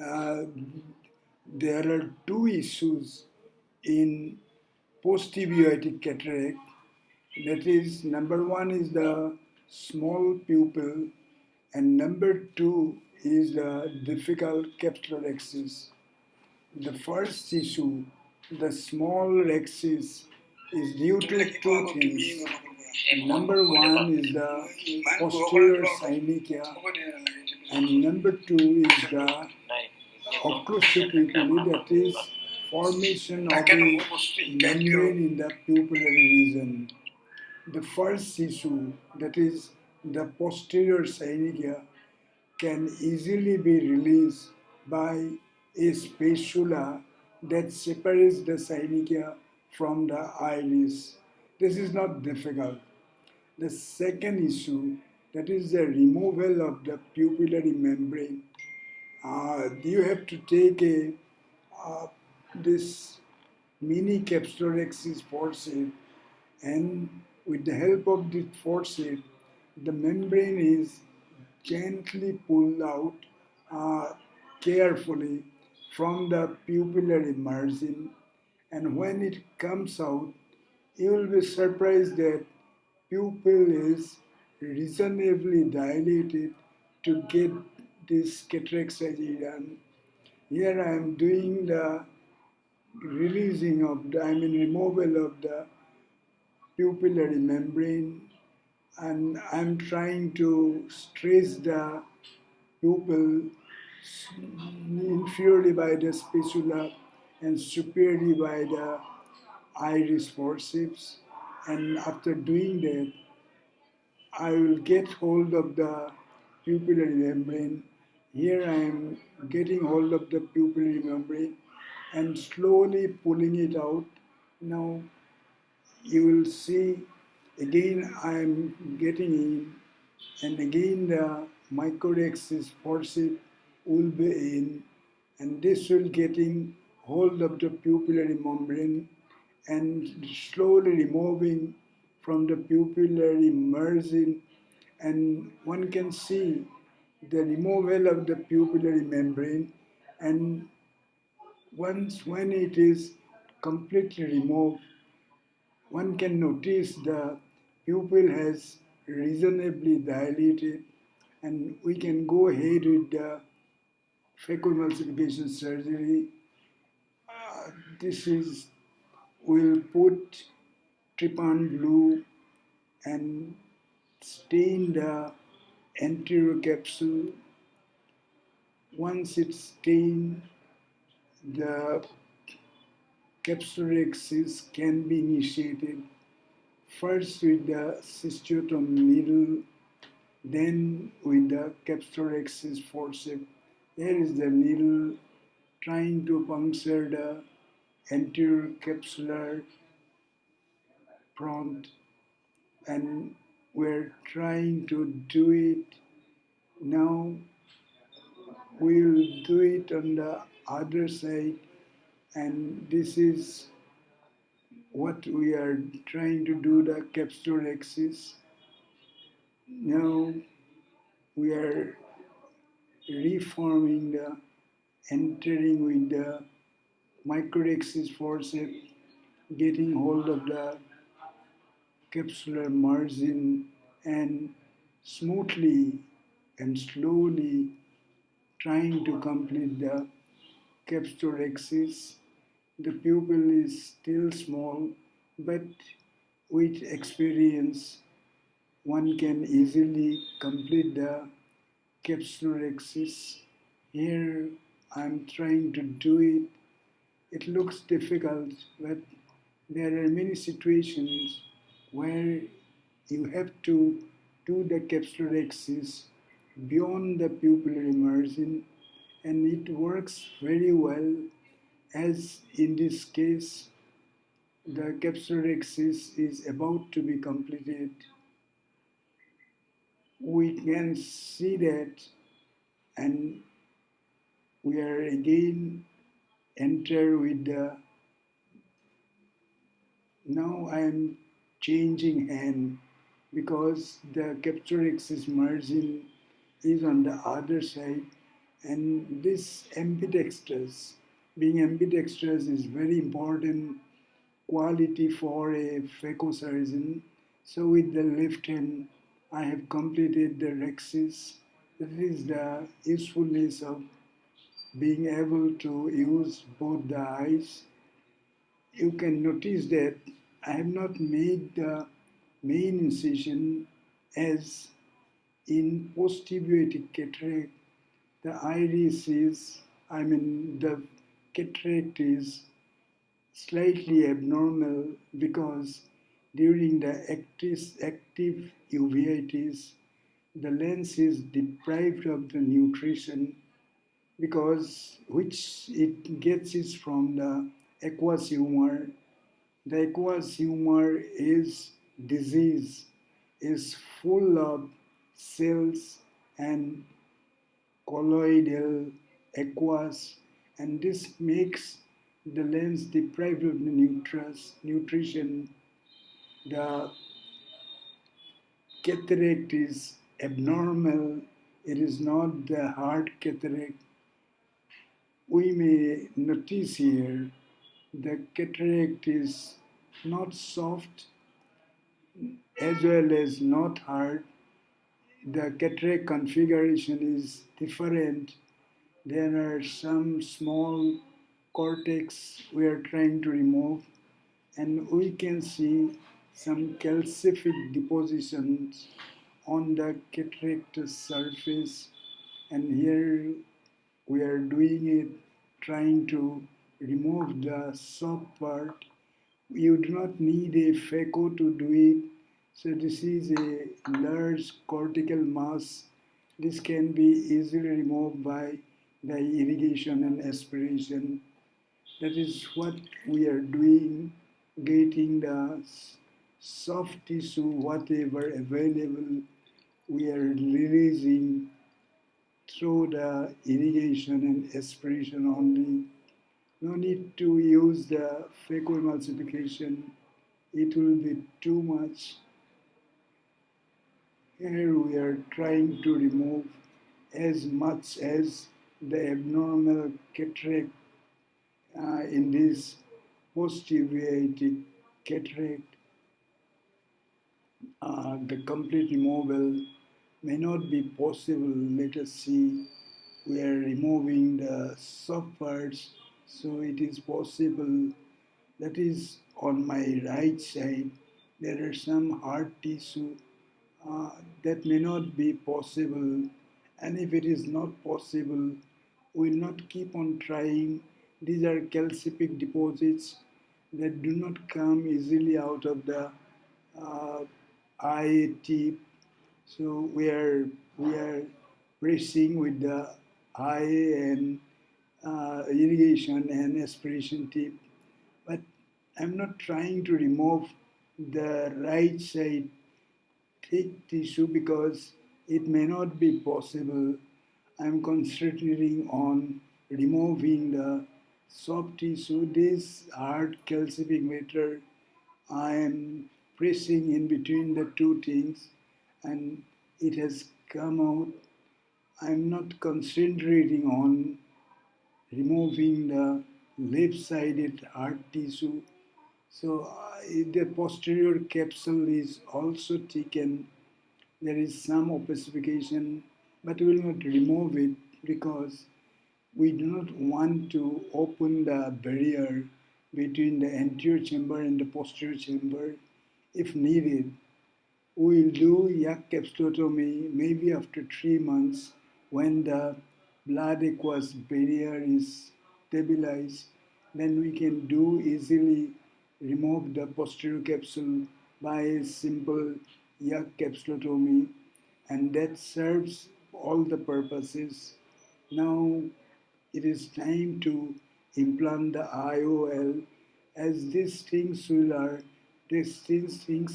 Uh, there are two issues in post-uveitic cataract. That is, number one is the small pupil, and number two is the difficult capsular axis. The first issue, the small axis, is due to two things. Number one is the posterior synechia, and number two is the occlusive pupillary, that is formation of a membrane in the pupillary region. The first issue, that is the posterior synechia, can easily be released by a spatula that separates the synechia from the iris. This is not difficult. The second issue, that is the removal of the pupillary membrane. You have to take this mini capsular axis forceps, and with the help of this forceps, the membrane is gently pulled out carefully from the pupillary margin, and when it comes out, you will be surprised that pupil is reasonably dilated to get this cataract surgery done. Here I am doing the removal of the pupillary membrane, and I'm trying to stress the pupil inferiorly by the spatula and superiorly by the iris forceps. And after doing that, I will get hold of the pupillary membrane. Here I am getting hold of the pupillary membrane and slowly pulling it out. Now you will see again I am getting in, and again the microaxis forceps will be in, and this will getting hold of the pupillary membrane and slowly removing from the pupillary margin, and one can see the removal of the pupillary membrane, and when it is completely removed, one can notice the pupil has reasonably dilated, and we can go ahead with the phacoemulsification surgery. This is, we'll put trypan blue and stain the anterior capsule. Once it's stained, the capsular axis can be initiated first with the cystiotom needle, then with the capsular axis forceps. Here is the needle trying to puncture the anterior capsular front, and we're trying to do it. Now we'll do it on the other side, and this is what we are trying to do, the capsular axis. Now we are reforming the entering with the microaxis forceps, getting hold of the capsular margin, and smoothly and slowly trying to complete the capsular axis. The pupil is still small, but with experience, one can easily complete the capsular axis. Here I'm trying to do it. It looks difficult, but there are many situations where you have to do the capsular axis beyond the pupillary margin, and it works very well, as in this case the capsular axis is about to be completed. We can see that, and we are again enter with the, now I am changing hand because the capsular axis margin is on the other side, And this ambidextrous, being ambidextrous is very important quality for a phacosurgeon. So with the left hand, I have completed the rhexis. That is the usefulness of being able to use both the eyes. You can notice that I have not made the main incision as in post-tibiotic cataract. The iris is, the cataract is slightly abnormal because during the active uveitis, the lens is deprived of the nutrition because which it gets is from the aqueous humor. The aqueous humor is disease, is full of cells and colloidal aqueous, and this makes the lens deprived of the nutrition. The cataract is abnormal. It is not the hard cataract. We may notice here the cataract is not soft as well as not hard. The cataract configuration is different. There are some small cortex we are trying to remove, and we can see some calcific depositions on the cataract surface. And here we are doing it, trying to remove the soft part. You do not need a phaco to do it. So this is a large cortical mass. This can be easily removed by the irrigation and aspiration. That is what we are doing, getting the soft tissue, whatever available, we are releasing through the irrigation and aspiration only. No need to use the phacoemulsification. It will be too much. Here we are trying to remove as much as the abnormal cataract in this post-uveitic cataract. The complete removal may not be possible. Let us see. We are removing the soft parts, so it is possible. That is on my right side. There are some hard tissue that may not be possible. And if it is not possible, we will not keep on trying. These are calcific deposits that do not come easily out of the uh, eye tip. So we are pressing with the eye and irrigation and aspiration tip. But I'm not trying to remove the right side thick tissue because it may not be possible. I'm concentrating on removing the soft tissue. This hard calcific matter, I am pressing in between the two things and it has come out. I'm not concentrating on removing the left-sided hard tissue. So the posterior capsule is also thickened. There is some opacification, but we will not remove it because we do not want to open the barrier between the anterior chamber and the posterior chamber. If needed, we will do yak capsulotomy maybe after 3 months when the blood aqueous barrier is stabilized. Then we can do easily remove the posterior capsule by a simple yak capsulotomy, and that serves all the purposes. Now it is time to implant the IOL as these things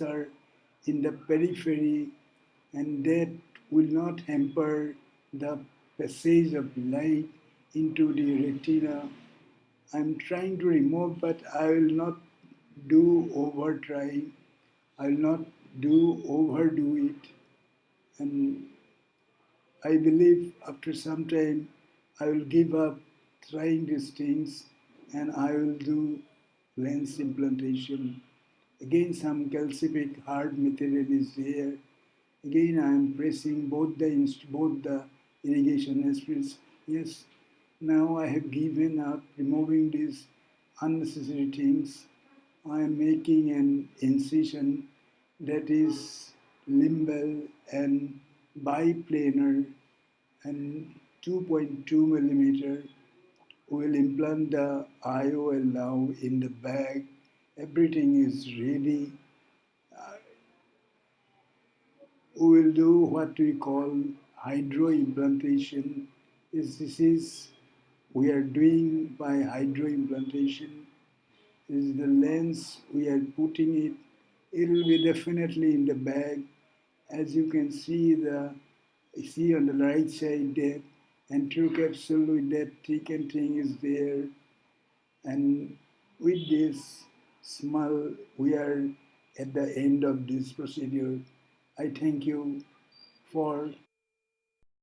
are in the periphery and that will not hamper the passage of light into the retina. I'm trying to remove, but I will not do over trying. I will not do overdo it. And I believe after some time I will give up trying these things and I will do lens implantation. Again, some calcific hard material is there. Again, I am pressing both the irrigation instruments. Yes, now I have given up removing these unnecessary things. I am making an incision that is limbal and biplanar and 2.2 millimeter. We'll implant the IOL now in the bag. Everything is ready. We will do what we call hydroimplantation. This is we are doing by hydroimplantation. This is the lens we are putting it. It will be definitely in the bag. As you can see on the right side that anterior capsule with that thickened thing is there. And with this small, we are at the end of this procedure. I thank you for